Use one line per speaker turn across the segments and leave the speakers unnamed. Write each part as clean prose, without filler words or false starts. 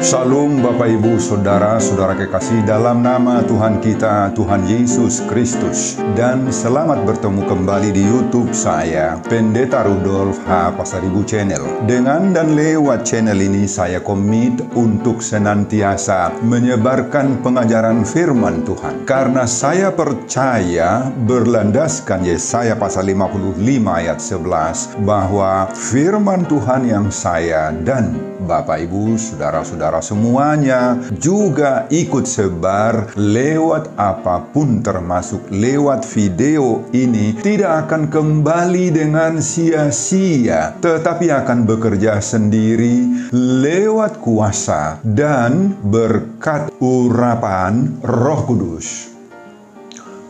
Shalom Bapak Ibu Saudara kekasih dalam nama Tuhan kita, Tuhan Yesus Kristus. Dan selamat bertemu kembali di YouTube saya, Pendeta Rudolf H. Pasaribu Channel. Dengan dan lewat channel ini saya komit untuk senantiasa menyebarkan pengajaran firman Tuhan. Karena saya percaya berlandaskan Yesaya pasal 55 ayat 11 bahwa firman Tuhan yang saya dan Bapak Ibu, saudara-saudara semuanya juga ikut sebar lewat apapun termasuk lewat video ini tidak akan kembali dengan sia-sia, tetapi akan bekerja sendiri lewat kuasa dan berkat urapan Roh Kudus.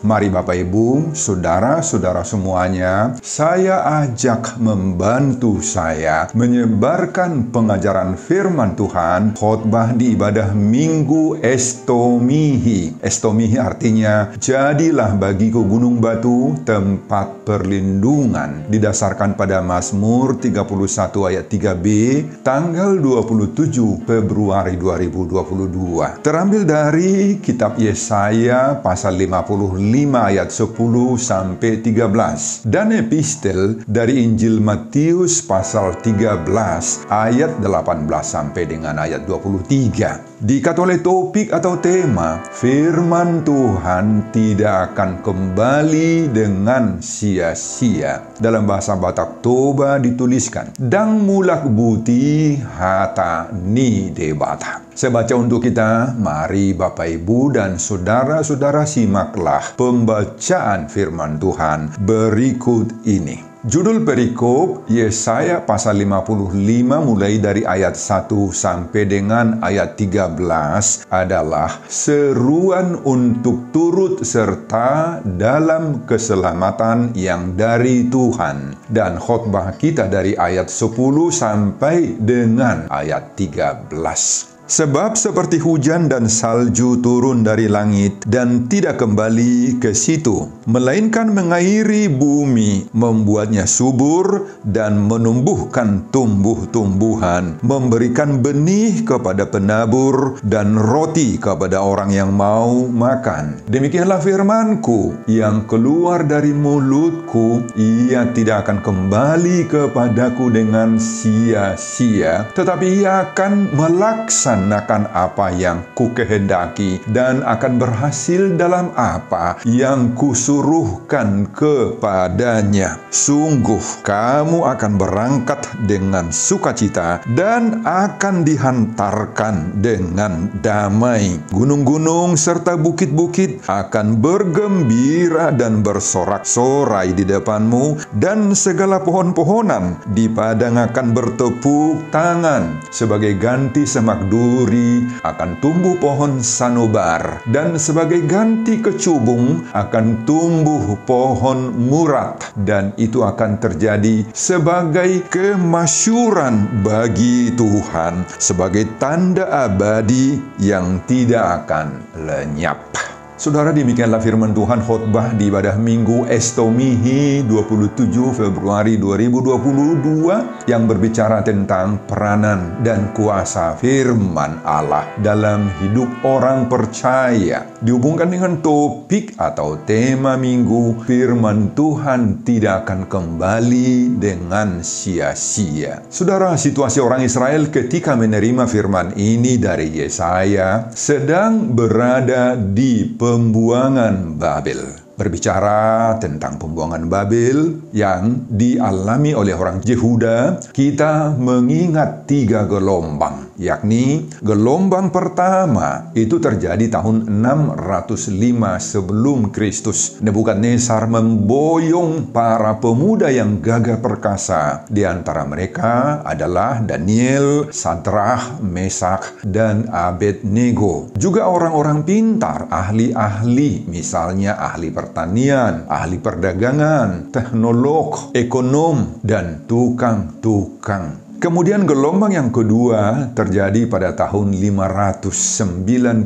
Mari Bapak Ibu, saudara-saudara semuanya, saya ajak membantu saya menyebarkan pengajaran firman Tuhan, khotbah di ibadah Minggu Estomihi. Estomihi artinya, jadilah bagiku gunung batu, tempat perlindungan. Didasarkan pada Mazmur 31 ayat 3b, tanggal 27 Februari 2022. Terambil dari kitab Yesaya pasal 55 ayat 10 sampai 13 dan epistel dari Injil Matius pasal 13 ayat 18 sampai dengan ayat 23. Diikat oleh topik atau tema, firman Tuhan tidak akan kembali dengan sia-sia. Dalam bahasa Batak Toba dituliskan, Dang mulak buti hata ni de Batak. Saya baca untuk kita, mari Bapak Ibu dan saudara-saudara simaklah pembacaan firman Tuhan berikut ini. Judul perikop Yesaya pasal 55 mulai dari ayat 1 sampai dengan ayat 13 adalah seruan untuk turut serta dalam keselamatan yang dari Tuhan. Dan khotbah kita dari ayat 10 sampai dengan ayat 13. Sebab seperti hujan dan salju turun dari langit dan tidak kembali ke situ, melainkan mengairi bumi, membuatnya subur dan menumbuhkan tumbuh-tumbuhan, memberikan benih kepada penabur dan roti kepada orang yang mau makan. Demikianlah firman-Ku yang keluar dari mulutku, ia tidak akan kembali kepadaku dengan sia-sia, tetapi ia akan melaksanakan apa yang kukehendaki dan akan berhasil dalam apa yang kusuruhkan kepadanya. Sungguh kamu akan berangkat dengan sukacita dan akan dihantarkan dengan damai. Gunung-gunung serta bukit-bukit akan bergembira dan bersorak-sorai di depanmu, dan segala pohon-pohonan di padang akan bertepuk tangan. Sebagai ganti semak duri akan tumbuh pohon sanobar, dan sebagai ganti kecubung akan tumbuh pohon murat, dan itu akan terjadi sebagai kemasyuran bagi Tuhan, sebagai tanda abadi yang tidak akan lenyap. Saudara, demikianlah firman Tuhan khotbah di ibadah Minggu Estomihi 27 Februari 2022 yang berbicara tentang peranan dan kuasa firman Allah dalam hidup orang percaya. Dihubungkan dengan topik atau tema minggu, firman Tuhan tidak akan kembali dengan sia-sia. Saudara, situasi orang Israel ketika menerima firman ini dari Yesaya sedang berada di pembuangan Babel. Berbicara tentang pembuangan Babel yang dialami oleh orang Yehuda, kita mengingat 3 gelombang, yakni gelombang pertama itu terjadi tahun 605 sebelum Kristus. Nebukadnezar memboyong para pemuda yang gagah perkasa. Di antara mereka adalah Daniel, Sadrah, Mesak, dan Abednego. Juga orang-orang pintar, ahli-ahli, misalnya ahli pertanian, ahli perdagangan, teknolog, ekonom, dan tukang-tukang Kemudian gelombang yang kedua terjadi pada tahun 597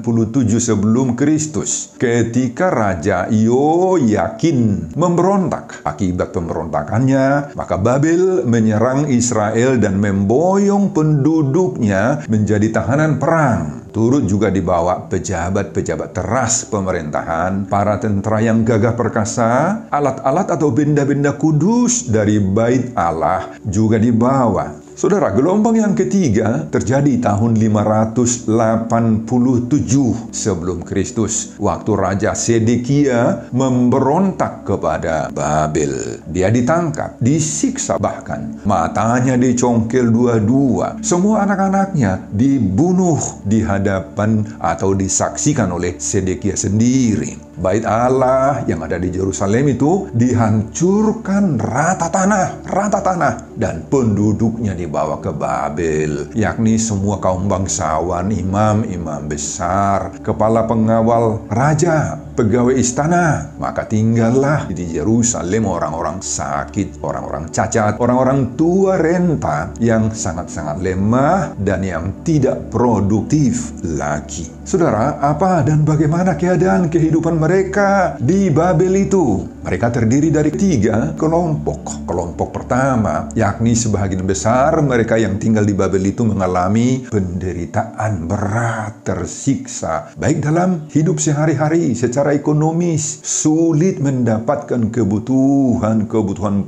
sebelum Kristus, ketika Raja Yoyakin memberontak. Akibat pemberontakannya, maka Babel menyerang Israel dan memboyong penduduknya menjadi tahanan perang. Turut juga dibawa pejabat-pejabat teras pemerintahan, para tentara yang gagah perkasa, alat-alat atau benda-benda kudus dari bait Allah juga dibawa. Saudara, gelombang yang ketiga terjadi tahun 587 sebelum Kristus, waktu Raja Sedekia memberontak kepada Babel. Dia ditangkap, disiksa, bahkan matanya dicongkel dua-dua. Semua anak-anaknya dibunuh di hadapan atau disaksikan oleh Sedekia sendiri. Bait Allah yang ada di Yerusalem itu dihancurkan rata tanah, dan penduduknya dibawa ke Babel, yakni semua kaum bangsawan, imam-imam besar, kepala pengawal raja, pegawai istana. Maka tinggallah di Yerusalem orang-orang sakit, orang-orang cacat, orang-orang tua renta yang sangat-sangat lemah dan yang tidak produktif lagi. Saudara, apa dan bagaimana keadaan kehidupan mereka di Babel itu? Mereka terdiri dari 3 kelompok. Kelompok pertama, yakni sebagian besar mereka yang tinggal di Babel itu mengalami penderitaan berat, tersiksa, baik dalam hidup sehari-hari, secara ekonomis, sulit mendapatkan kebutuhan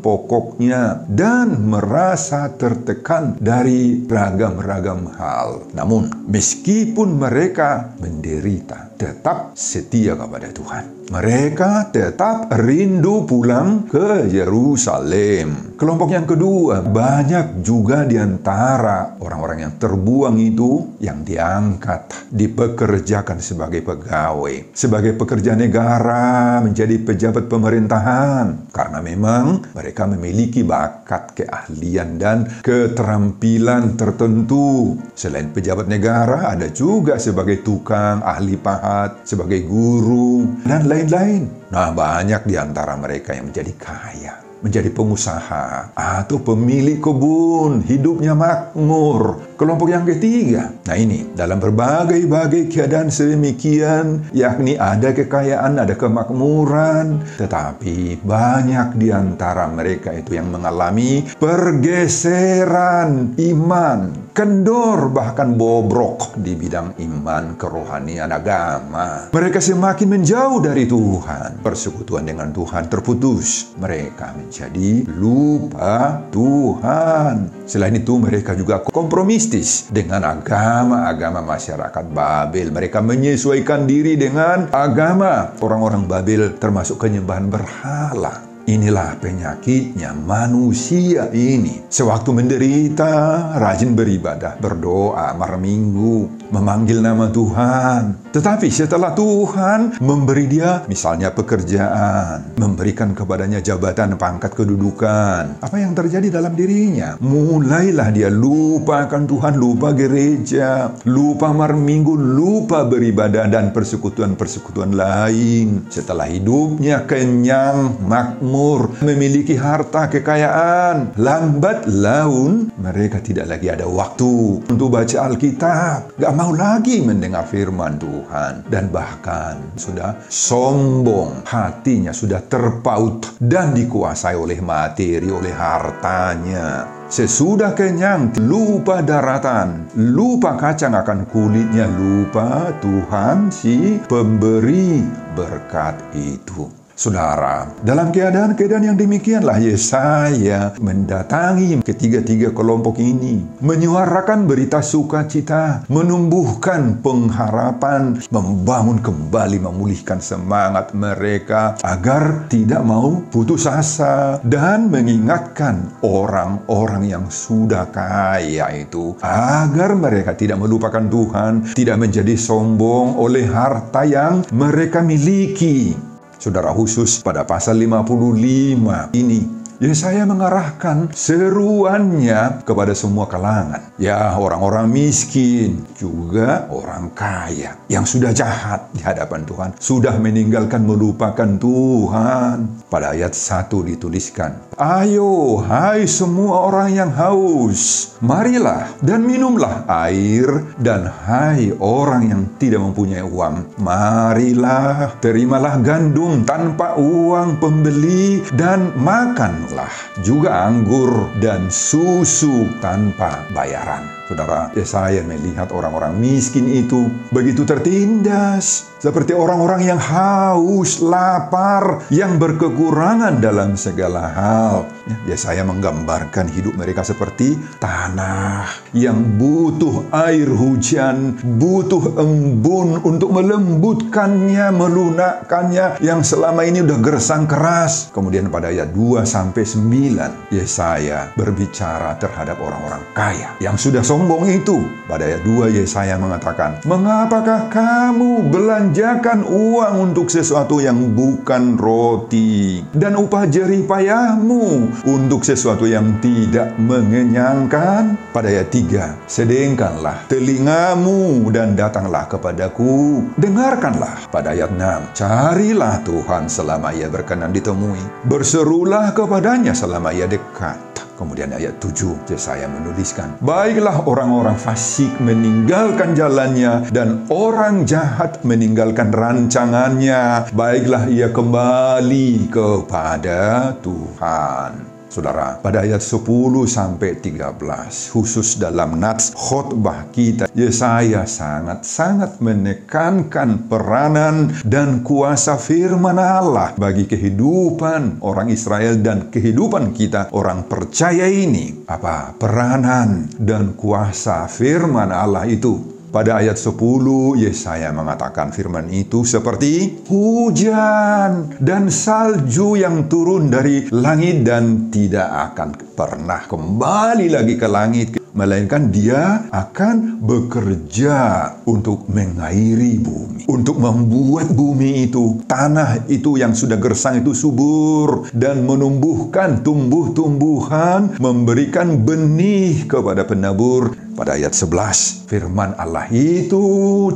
pokoknya, dan merasa tertekan dari ragam-ragam hal. Namun, meskipun mereka menderita, tetap setia kepada Tuhan. Mereka tetap rindu pulang ke Yerusalem. Kelompok yang kedua, banyak juga di antara orang-orang yang terbuang itu yang diangkat, dipekerjakan sebagai pegawai, sebagai pekerja negara, menjadi pejabat pemerintahan. Karena memang mereka memiliki bakat, keahlian, dan keterampilan tertentu. Selain pejabat negara, ada juga sebagai tukang, ahli pahat, sebagai guru, dan lain-lain. Nah, banyak di antara mereka yang menjadi kaya, menjadi pengusaha, atau pemilik kebun, hidupnya makmur. Kelompok yang ketiga, nah ini, dalam berbagai keadaan sedemikian, yakni ada kekayaan, ada kemakmuran, tetapi banyak di antara mereka itu yang mengalami pergeseran iman, kendor, bahkan bobrok di bidang iman, kerohanian, agama. Mereka semakin menjauh dari Tuhan, persekutuan dengan Tuhan terputus, mereka menjadi lupa Tuhan. Selain itu, mereka juga kompromistis dengan agama-agama masyarakat Babel. Mereka menyesuaikan diri dengan agama orang-orang Babel, termasuk penyembahan berhala. Inilah penyakitnya manusia ini. Sewaktu menderita, rajin beribadah, berdoa, malam minggu, memanggil nama Tuhan. Tetapi setelah Tuhan memberi dia misalnya pekerjaan, memberikan kepadanya jabatan, pangkat, kedudukan, apa yang terjadi dalam dirinya? Mulailah dia lupakan Tuhan, lupa gereja, lupa malam minggu, lupa beribadah dan persekutuan-persekutuan lain. Setelah hidupnya kenyang, makmur, memiliki harta, kekayaan, lambat laun mereka tidak lagi ada waktu untuk baca Alkitab, gak mau lagi mendengar firman Tuhan, dan bahkan sudah sombong, hatinya sudah terpaut dan dikuasai oleh materi, oleh hartanya. Sesudah kenyang, lupa daratan, lupa kacang akan kulitnya, lupa Tuhan si pemberi berkat itu. Saudara, dalam keadaan yang demikianlah Yesaya mendatangi ketiga-tiga kelompok ini, menyuarakan berita sukacita, menumbuhkan pengharapan, membangun kembali, memulihkan semangat mereka agar tidak mau putus asa, dan mengingatkan orang-orang yang sudah kaya itu agar mereka tidak melupakan Tuhan, tidak menjadi sombong oleh harta yang mereka miliki. Saudara, khusus pada pasal 55 ini, Yesaya mengarahkan seruannya kepada semua kalangan. Ya, orang-orang miskin, juga orang kaya yang sudah jahat di hadapan Tuhan, sudah meninggalkan, melupakan Tuhan. Pada ayat 1 dituliskan, Ayo, hai semua orang yang haus, marilah dan minumlah air, dan hai orang yang tidak mempunyai uang, marilah, terimalah gandum tanpa uang pembeli, dan makanlah juga anggur dan susu tanpa bayaran. Saudara, Yesaya melihat orang-orang miskin itu begitu tertindas, seperti orang-orang yang haus, lapar, yang berkekurangan dalam segala hal. Yesaya menggambarkan hidup mereka seperti tanah yang butuh air hujan, butuh embun untuk melembutkannya, melunakkannya, yang selama ini udah gersang keras. Kemudian pada ayat 2-9, Yesaya berbicara terhadap orang-orang kaya yang sudah sombong itu. Pada ayat 2 Yesaya mengatakan, "Mengapakah kamu belanjakan uang untuk sesuatu yang bukan roti, dan upah jerih payahmu untuk sesuatu yang tidak mengenyangkan?" Pada ayat 3, "Sedengkanlah telingamu dan datanglah kepadaku, dengarkanlah." Pada ayat 6, "Carilah Tuhan selama ia berkenan ditemui, berserulah kepadanya selama ia dekat." Kemudian ayat 7, Yesaya menuliskan, "Baiklah orang-orang fasik meninggalkan jalannya, dan orang jahat meninggalkan rancangannya. Baiklah ia kembali kepada Tuhan." Saudara, pada ayat 10-13, khusus dalam nats khotbah kita, Yesaya sangat-sangat menekankan peranan dan kuasa firman Allah bagi kehidupan orang Israel dan kehidupan kita orang percaya ini. Apa peranan dan kuasa firman Allah itu? Pada ayat 10, Yesaya mengatakan firman itu seperti hujan dan salju yang turun dari langit dan tidak akan pernah kembali lagi ke langit, melainkan dia akan bekerja untuk mengairi bumi, untuk membuat bumi itu, tanah itu yang sudah gersang itu subur, dan menumbuhkan tumbuh-tumbuhan, memberikan benih kepada penabur. Pada ayat 11, firman Allah itu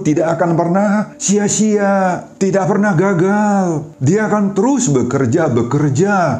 tidak akan pernah sia-sia, tidak pernah gagal. Dia akan terus bekerja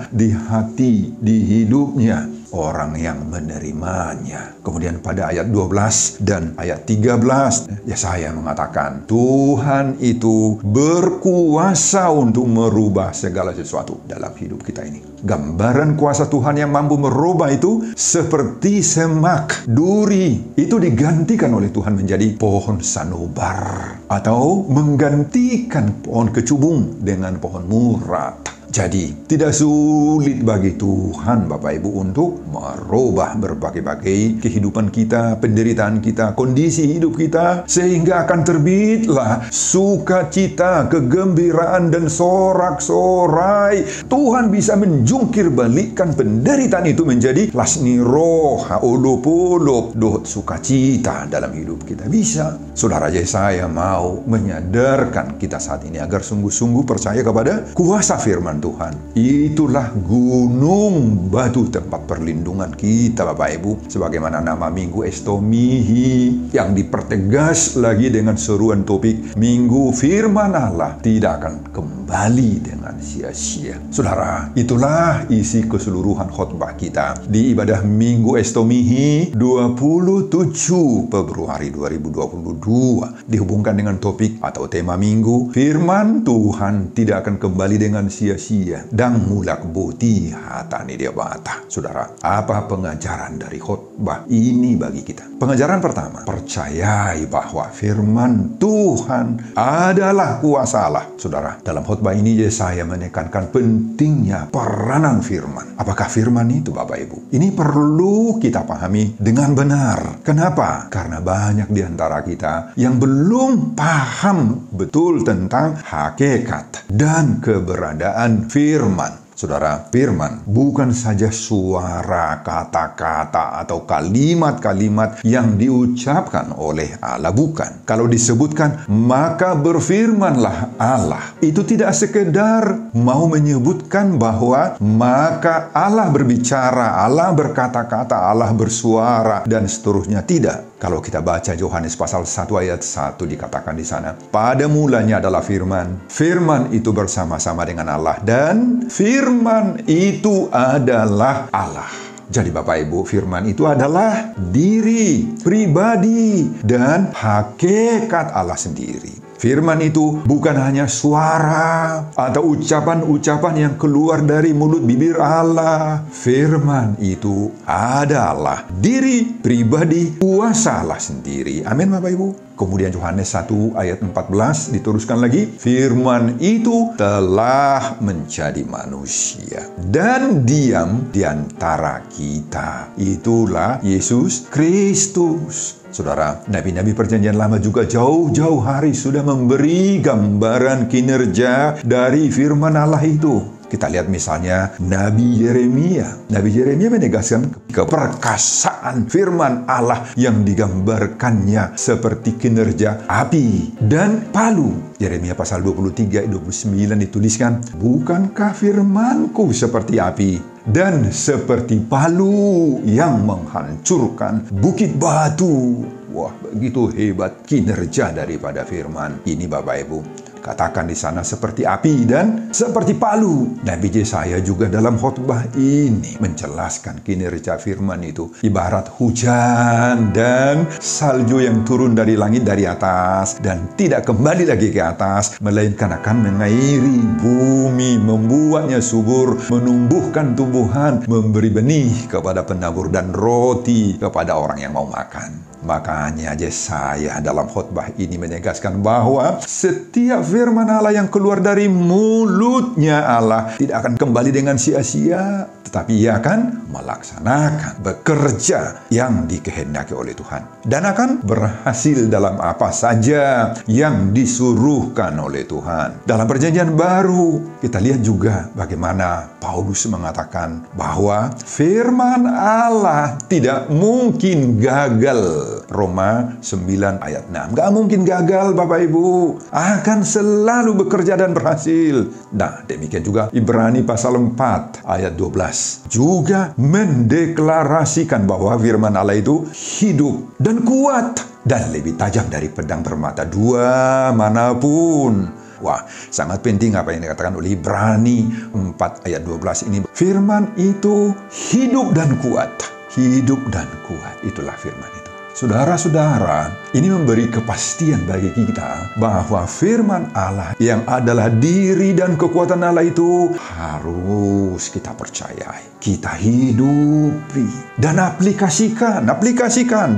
di hati, di hidupnya orang yang menerimanya. Kemudian pada ayat 12 dan ayat 13, Yesaya mengatakan, Tuhan itu berkuasa untuk merubah segala sesuatu dalam hidup kita ini. Gambaran kuasa Tuhan yang mampu merubah itu seperti semak duri. Itu digantikan oleh Tuhan menjadi pohon sanobar, atau menggantikan pohon kecubung dengan pohon murad. Jadi, tidak sulit bagi Tuhan, Bapak Ibu, untuk merubah berbagai-bagai kehidupan kita, penderitaan kita, kondisi hidup kita, sehingga akan terbitlah sukacita, kegembiraan, dan sorak-sorai. Tuhan bisa menjungkir balikkan penderitaan itu menjadi lasni roha, olop-olop, doh sukacita dalam hidup kita. Bisa. Saudara, Yesaya mau menyadarkan kita saat ini agar sungguh-sungguh percaya kepada kuasa firman Tuhan. Itulah gunung batu tempat perlindungan kita, Bapak Ibu, sebagaimana nama Minggu Estomihi yang dipertegas lagi dengan seruan topik Minggu Firman Allah tidak akan kembali dengan sia-sia. Saudara, itulah isi keseluruhan khotbah kita di ibadah Minggu Estomihi 27 Februari 2022, dihubungkan dengan topik atau tema Minggu Firman Tuhan tidak akan kembali dengan sia-sia. Dan mulak boti hatani dia bata. Saudara, apa pengajaran dari khotbah ini bagi kita? Pengajaran pertama, percayai bahwa firman Tuhan adalah kuasa Allah. Saudara, dalam khotbah ini Yesaya menekankan pentingnya peranan firman. Apakah firman itu, Bapak Ibu? Ini perlu kita pahami dengan benar. Kenapa? Karena banyak di antara kita yang belum paham betul tentang hakikat dan keberadaan firman. Saudara, firman bukan saja suara, kata-kata, atau kalimat-kalimat yang diucapkan oleh Allah. Bukan. Kalau disebutkan, maka berfirmanlah Allah, itu tidak sekedar mau menyebutkan bahwa maka Allah berbicara, Allah berkata-kata, Allah bersuara, dan seterusnya. Tidak. Kalau kita baca Yohanes pasal 1 ayat 1, dikatakan di sana, pada mulanya adalah firman. Firman itu bersama-sama dengan Allah, dan firman firman itu adalah Allah. Jadi Bapak Ibu, firman itu adalah diri, pribadi, dan hakikat Allah sendiri. Firman itu bukan hanya suara atau ucapan-ucapan yang keluar dari mulut bibir Allah. Firman itu adalah diri, pribadi, kuasa Allah sendiri. Amin Bapak Ibu. Kemudian Yohanes 1 ayat 14 diteruskan lagi, firman itu telah menjadi manusia dan diam di antara kita. Itulah Yesus Kristus. Saudara, nabi-nabi perjanjian lama juga jauh-jauh hari sudah memberi gambaran kinerja dari firman Allah itu. Kita lihat misalnya Nabi Yeremia. Nabi Yeremia menegaskan keperkasaan firman Allah yang digambarkannya seperti kinerja api dan palu. Yeremia pasal 23 ayat 29 dituliskan, bukankah firmanku seperti api dan seperti palu yang menghancurkan bukit batu. Wah, begitu hebat kinerja daripada firman ini Bapak Ibu. Katakan di sana seperti api dan seperti palu. Nabi Yesaya juga dalam khotbah ini menjelaskan kinerja firman itu ibarat hujan dan salju yang turun dari langit dari atas dan tidak kembali lagi ke atas, melainkan akan mengairi bumi, membuatnya subur, menumbuhkan tumbuhan, memberi benih kepada penabur dan roti kepada orang yang mau makan. Makanya Yesaya dalam khotbah ini menegaskan bahwa setiap firman Allah yang keluar dari mulutnya Allah tidak akan kembali dengan sia-sia, tetapi ia akan melaksanakan, bekerja yang dikehendaki oleh Tuhan. Dan akan berhasil dalam apa saja yang disuruhkan oleh Tuhan. Dalam perjanjian baru, kita lihat juga bagaimana Paulus mengatakan bahwa firman Allah tidak mungkin gagal. Roma 9 ayat 6. Gak mungkin gagal Bapak Ibu. Akan selalu bekerja dan berhasil. Nah, demikian juga Ibrani pasal 4 ayat 12. Juga mendeklarasikan bahwa firman Allah itu hidup dan kuat. Dan lebih tajam dari pedang bermata dua manapun. Wah, sangat penting apa yang dikatakan oleh Ibrani 4 ayat 12 ini. Firman itu hidup dan kuat. Hidup dan kuat. Itulah firman itu. Saudara-saudara, ini memberi kepastian bagi kita bahwa firman Allah yang adalah diri dan kekuatan Allah itu harus kita percayai, kita hidupi, dan aplikasikan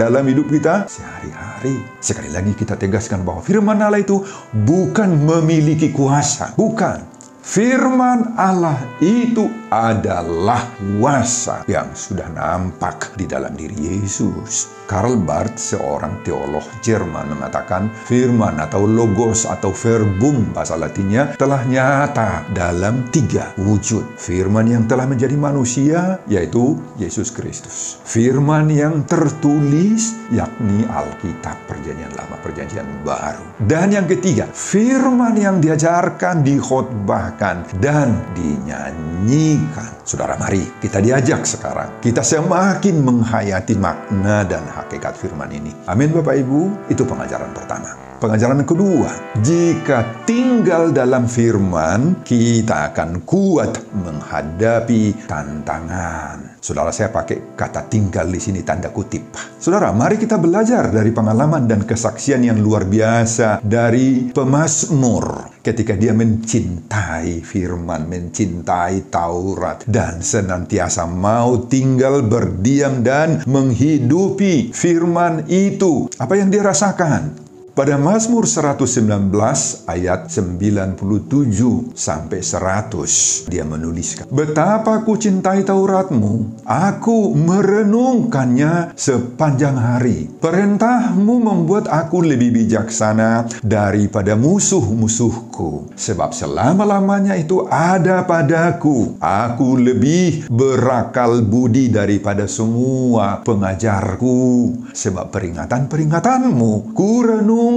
dalam hidup kita sehari-hari. Sekali lagi kita tegaskan bahwa firman Allah itu bukan memiliki kuasa, bukan. Firman Allah itu adalah kuasa yang sudah nampak di dalam diri Yesus. Karl Barth, seorang teolog Jerman, mengatakan firman atau logos atau verbum bahasa Latinnya telah nyata dalam 3 wujud. Firman yang telah menjadi manusia, yaitu Yesus Kristus. Firman yang tertulis, yakni Alkitab Perjanjian Lama, Perjanjian Baru. Dan yang ketiga, firman yang diajarkan, dikhotbahkan, dan dinyanyikan. Saudara, mari kita diajak sekarang. Kita semakin menghayati makna dan hakikat firman ini. Amin Bapak Ibu, itu pengajaran pertama. Pengajaran kedua, jika tinggal dalam firman, kita akan kuat menghadapi tantangan. Saudara, saya pakai kata tinggal di sini tanda kutip. Saudara, mari kita belajar dari pengalaman dan kesaksian yang luar biasa dari pemazmur. Ketika dia mencintai firman, mencintai Taurat, dan senantiasa mau tinggal berdiam dan menghidupi firman itu. Apa yang dia rasakan? Pada Mazmur 119 ayat 97 sampai 100 dia menuliskan, betapa ku cintai Tauratmu, aku merenungkannya sepanjang hari. Perintahmu membuat aku lebih bijaksana daripada musuh-musuhku, sebab selama-lamanya itu ada padaku. Aku lebih berakal budi daripada semua pengajarku, sebab peringatan-peringatanmu ku renung.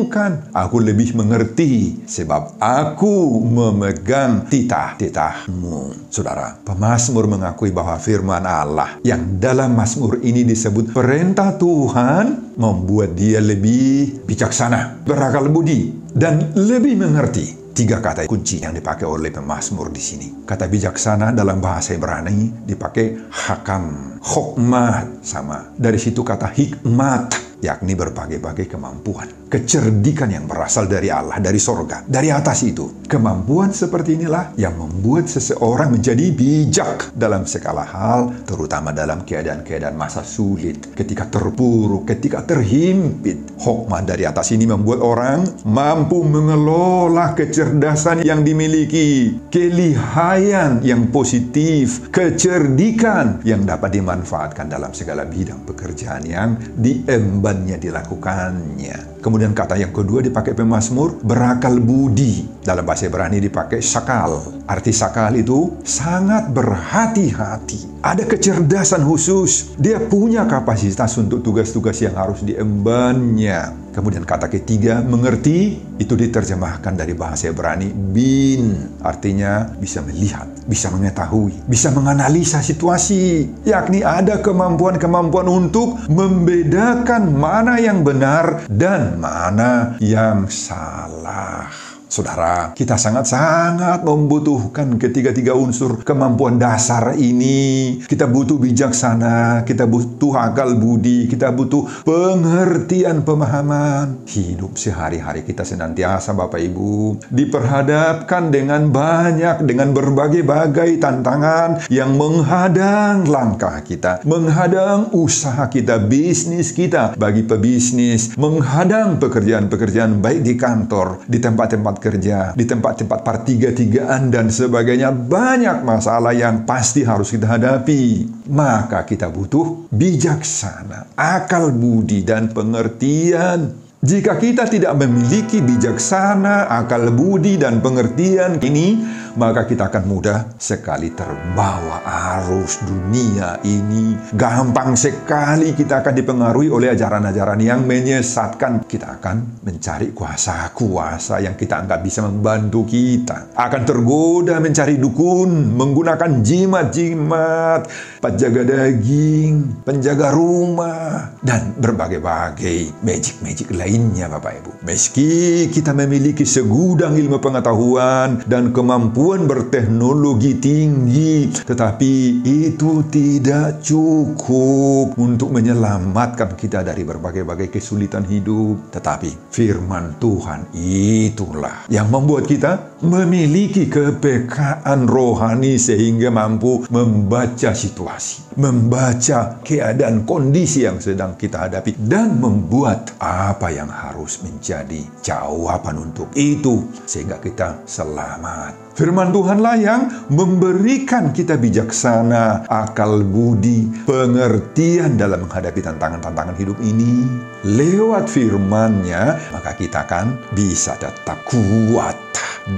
Aku lebih mengerti sebab aku memegang titah-titahmu. Saudara, pemazmur mengakui bahwa firman Allah yang dalam mazmur ini disebut perintah Tuhan membuat dia lebih bijaksana, berakal budi, dan lebih mengerti 3 kata kunci yang dipakai oleh pemazmur di sini. Kata bijaksana dalam bahasa Ibrani dipakai hakam, hokmah sama. Dari situ kata hikmat, yakni berbagai-bagai kemampuan. Kecerdikan yang berasal dari Allah, dari sorga, dari atas itu. Kemampuan seperti inilah yang membuat seseorang menjadi bijak dalam segala hal, terutama dalam keadaan-keadaan masa sulit, ketika terpuruk, ketika terhimpit. Hikmat dari atas ini membuat orang mampu mengelola kecerdasan yang dimiliki, kelihayan yang positif, kecerdikan yang dapat dimanfaatkan dalam segala bidang pekerjaan yang diembannya, dilakukannya. Kemudian kata yang kedua dipakai pemazmur, berakal budi. Dalam bahasa Ibrani dipakai sakal. Arti sakal itu sangat berhati-hati. Ada kecerdasan khusus. Dia punya kapasitas untuk tugas-tugas yang harus diembannya. Kemudian kata ketiga, mengerti, itu diterjemahkan dari bahasa Ibrani bin. Artinya bisa melihat, bisa mengetahui, bisa menganalisa situasi. Yakni ada kemampuan-kemampuan untuk membedakan mana yang benar dan mana yang salah. Saudara, kita sangat-sangat membutuhkan ketiga-tiga unsur kemampuan dasar ini. Kita butuh bijaksana, kita butuh akal budi, kita butuh pengertian, pemahaman. Hidup sehari-hari kita senantiasa, Bapak Ibu, diperhadapkan dengan berbagai-bagai tantangan yang menghadang langkah kita, menghadang usaha kita, bisnis kita, bagi pebisnis, menghadang pekerjaan-pekerjaan baik di kantor, di tempat-tempat kerja, di tempat-tempat pertiga-tigaan dan sebagainya. Banyak masalah yang pasti harus kita hadapi. Maka kita butuh bijaksana, akal budi, dan pengertian. Jika kita tidak memiliki bijaksana, akal budi, dan pengertian ini, maka kita akan mudah sekali terbawa arus dunia ini. Gampang sekali kita akan dipengaruhi oleh ajaran-ajaran yang menyesatkan. Kita akan mencari kuasa-kuasa yang kita anggap bisa membantu kita. Akan tergoda mencari dukun, menggunakan jimat-jimat, penjaga daging, penjaga rumah, dan berbagai-bagai magic-magic lainnya, Bapak Ibu. Meski kita memiliki segudang ilmu pengetahuan dan kemampuan berteknologi tinggi, tetapi itu tidak cukup untuk menyelamatkan kita dari berbagai-bagai kesulitan hidup. Tetapi firman Tuhan itulah yang membuat kita memiliki kepekaan rohani sehingga mampu membaca situasi, membaca keadaan kondisi yang sedang kita hadapi, dan membuat apa yang harus menjadi jawaban untuk itu sehingga kita selamat. Firman Tuhanlah yang memberikan kita bijaksana, akal budi, pengertian dalam menghadapi tantangan-tantangan hidup ini. Lewat firman-Nya, maka kita akan bisa tetap kuat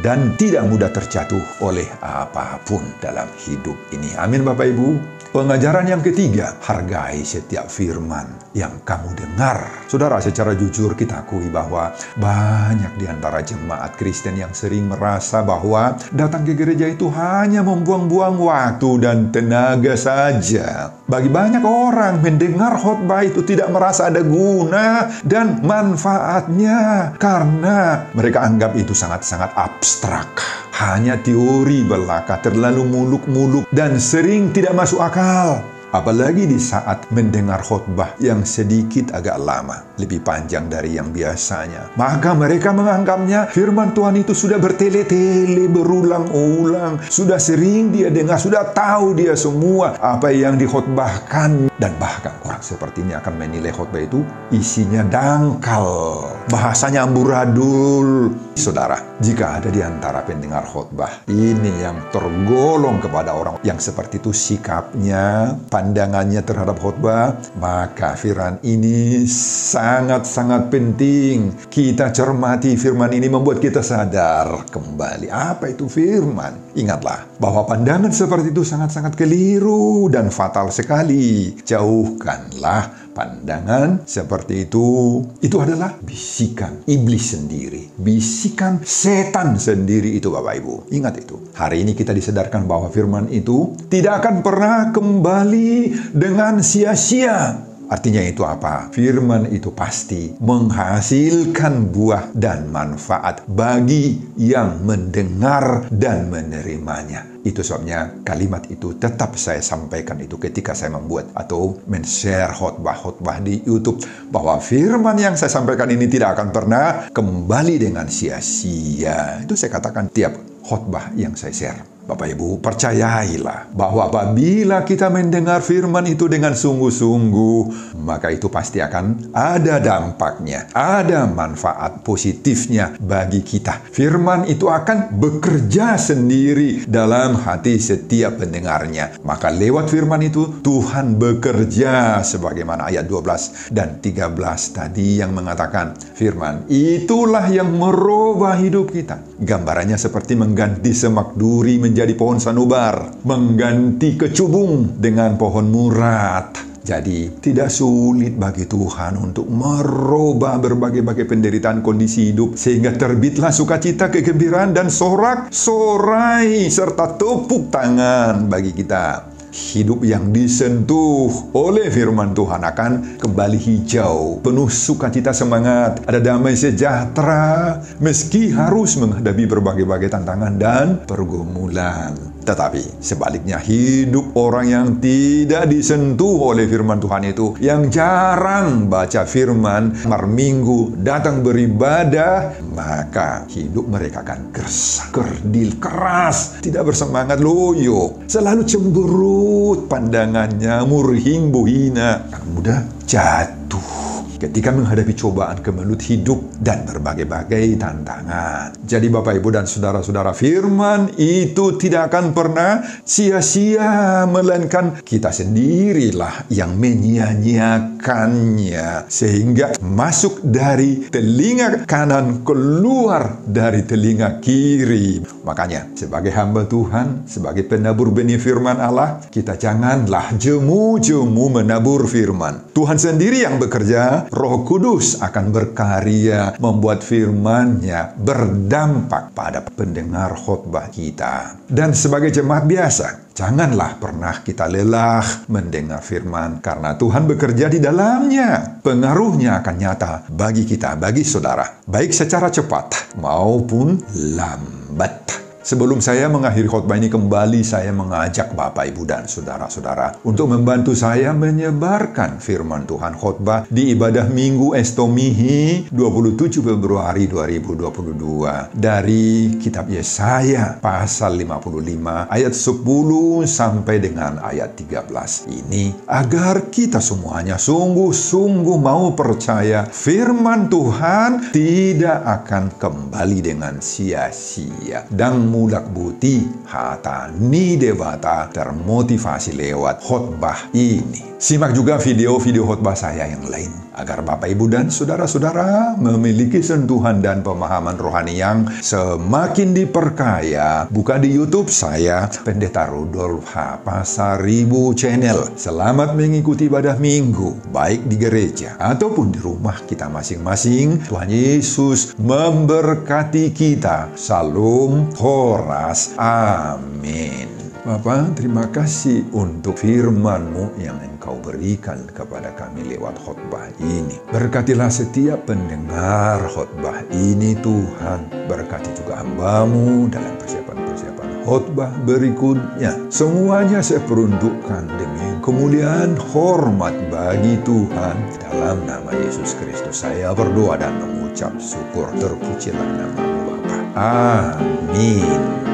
dan tidak mudah terjatuh oleh apapun dalam hidup ini. Amin, Bapak Ibu. Pengajaran yang ketiga, hargai setiap firman yang kamu dengar. Saudara, secara jujur kita akui bahwa banyak di antara jemaat Kristen yang sering merasa bahwa datang ke gereja itu hanya membuang-buang waktu dan tenaga saja. Bagi banyak orang, mendengar khotbah itu tidak merasa ada guna dan manfaatnya karena mereka anggap itu sangat-sangat abstrak. Hanya teori belaka, terlalu muluk-muluk, dan sering tidak masuk akal. Apalagi di saat mendengar khotbah yang sedikit agak lama, lebih panjang dari yang biasanya. Maka mereka menganggapnya firman Tuhan itu sudah bertele-tele, berulang-ulang. Sudah sering dia dengar, sudah tahu dia semua apa yang dikhotbahkan. Dan bahkan orang seperti ini akan menilai khotbah itu isinya dangkal, bahasanya amburadul. Saudara, jika ada di antara pendengar khotbah ini yang tergolong kepada orang yang seperti itu sikapnya, pandangannya terhadap khotbah, maka firman ini sangat-sangat penting. Kita cermati firman ini, membuat kita sadar kembali apa itu firman. Ingatlah bahwa pandangan seperti itu sangat-sangat keliru dan fatal sekali. Jauhkanlah pandangan seperti itu. Itu adalah bisikan iblis sendiri, bisikan setan sendiri itu, Bapak Ibu. Ingat itu. Hari ini kita disadarkan bahwa firman itu tidak akan pernah kembali dengan sia-sia. Artinya itu apa? Firman itu pasti menghasilkan buah dan manfaat bagi yang mendengar dan menerimanya. Itu sebabnya kalimat itu tetap saya sampaikan itu ketika saya membuat atau men-share khotbah-khotbah di YouTube, bahwa firman yang saya sampaikan ini tidak akan pernah kembali dengan sia-sia. Itu saya katakan tiap khotbah yang saya share. Bapak Ibu, percayailah bahwa apabila kita mendengar firman itu dengan sungguh-sungguh, maka itu pasti akan ada dampaknya, ada manfaat positifnya bagi kita. Firman itu akan bekerja sendiri dalam hati setiap pendengarnya. Maka lewat firman itu Tuhan bekerja, sebagaimana ayat 12 dan 13 tadi yang mengatakan, firman itulah yang merubah hidup kita. Gambarannya seperti mengganti semak duri menjadi pohon sanubar, mengganti kecubung dengan pohon murat. Jadi tidak sulit bagi Tuhan untuk merubah berbagai-bagai penderitaan kondisi hidup, sehingga terbitlah sukacita, kegembiraan, dan sorak-sorai serta tepuk tangan bagi kita. Hidup yang disentuh oleh firman Tuhan akan kembali hijau, penuh sukacita, semangat, ada damai sejahtera, meski harus menghadapi berbagai-bagai tantangan dan pergumulan. Tetapi sebaliknya, hidup orang yang tidak disentuh oleh firman Tuhan itu, yang jarang baca firman, minggu datang beribadah, maka hidup mereka akan gersang, kerdil, keras, tidak bersemangat, loyo, selalu cemberut pandangannya, murhing, buhina, mudah jatuh ketika menghadapi cobaan kemelut hidup dan berbagai-bagai tantangan. Jadi Bapak, Ibu, dan saudara-saudara, firman itu tidak akan pernah sia-sia, melainkan kita sendirilah yang menyia-nyiakannya, sehingga masuk dari telinga kanan, keluar dari telinga kiri. Makanya sebagai hamba Tuhan, sebagai penabur benih firman Allah, kita janganlah jemu-jemu menabur firman. Tuhan sendiri yang bekerja, Roh Kudus akan berkarya membuat firman-Nya berdampak pada pendengar khotbah kita. Dan sebagai jemaat biasa, janganlah pernah kita lelah mendengar firman, karena Tuhan bekerja di dalamnya. Pengaruhnya akan nyata bagi kita, bagi saudara, baik secara cepat maupun lambat. Sebelum saya mengakhiri khotbah ini, kembali saya mengajak Bapak, Ibu, dan saudara-saudara untuk membantu saya menyebarkan firman Tuhan khotbah di ibadah Minggu Estomihi 27 Februari 2022 dari kitab Yesaya pasal 55 ayat 10 sampai dengan ayat 13 ini, agar kita semuanya sungguh-sungguh mau percaya firman Tuhan tidak akan kembali dengan sia-sia, dan mulak buti hata ni dewata termotivasi lewat khotbah ini. Simak juga video-video khotbah saya yang lain, agar Bapak, Ibu, dan saudara-saudara memiliki sentuhan dan pemahaman rohani yang semakin diperkaya. Buka di YouTube saya, Pendeta Rudolf H. Pasaribu Channel. Selamat mengikuti ibadah minggu, baik di gereja ataupun di rumah kita masing-masing. Tuhan Yesus memberkati kita. Salam Horas. Amin. Bapa, terima kasih untuk firman-Mu yang Engkau berikan kepada kami lewat khotbah ini. Berkatilah setiap pendengar khotbah ini, Tuhan. Berkati juga hamba-Mu dalam persiapan-persiapan khotbah berikutnya. Semuanya saya peruntukkan demi kemuliaan hormat bagi Tuhan. Dalam nama Yesus Kristus saya berdoa dan mengucap syukur. Terpujilah nama-Mu, Bapa. Amin.